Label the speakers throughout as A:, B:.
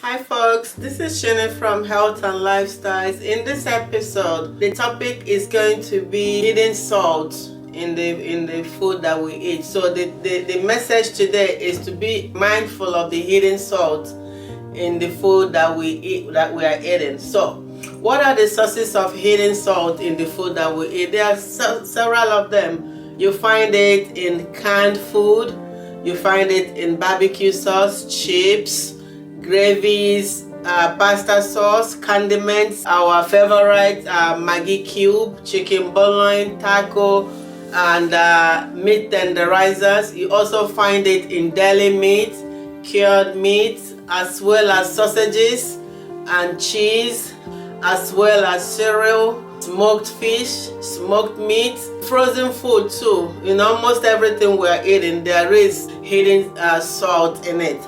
A: Hi folks, this is Shane from Health and Lifestyles. In this episode, the topic is going to be hidden salt in the food that we eat. So the message today is to be mindful of the hidden salt in the food that we eat, that we are eating. So what are the sources of hidden salt in the food that we eat? There are several of them. You find it in canned food, you find it in barbecue sauce, chips, gravies, pasta sauce, condiments, our favorite Maggi cube, chicken bouillon, taco, and meat tenderizers. You also find it in deli meat, cured meat, as well as sausages and cheese, as well as cereal, smoked fish, smoked meat, frozen food too. In almost everything we're eating, there is hidden salt in it.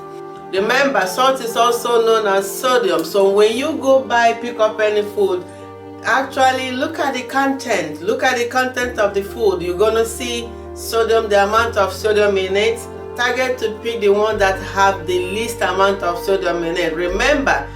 A: Remember, salt is also known as sodium. So when you go pick up any food, actually look at the content. Look at the content of the food. You're gonna see sodium, the amount of sodium in it. Target to pick the one that have the least amount of sodium in it. Remember,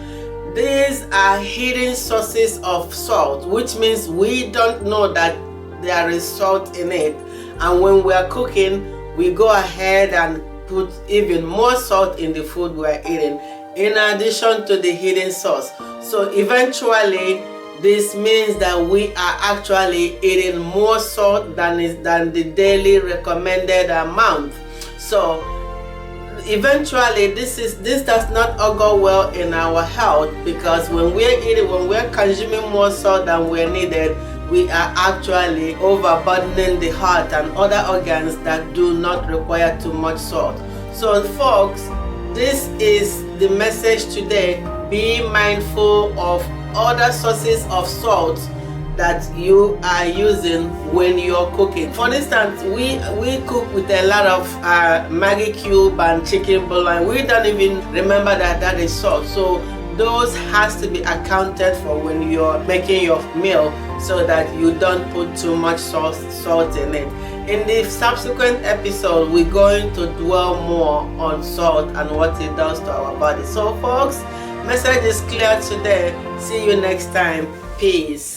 A: these are hidden sources of salt, which means we don't know that there is salt in it. And when we are cooking, we go ahead and put even more salt in the food we're eating, in addition to the hidden source. So eventually, this means that we are actually eating more salt than the daily recommended amount. So eventually, this does not augur well in our health, because when we're consuming more salt than we're needed, we are actually overburdening the heart and other organs that do not require too much salt. So folks, this is the message today. Be mindful of other sources of salt that you are using when you're cooking. For instance, we cook with a lot of Maggi cube and chicken bouillon. We don't even remember that is salt. So those has to be accounted for when you're making your meal, so that you don't put too much salt in it. In the subsequent episode, we're going to dwell more on salt and what it does to our body. So folks, message is clear today. See you next time. Peace.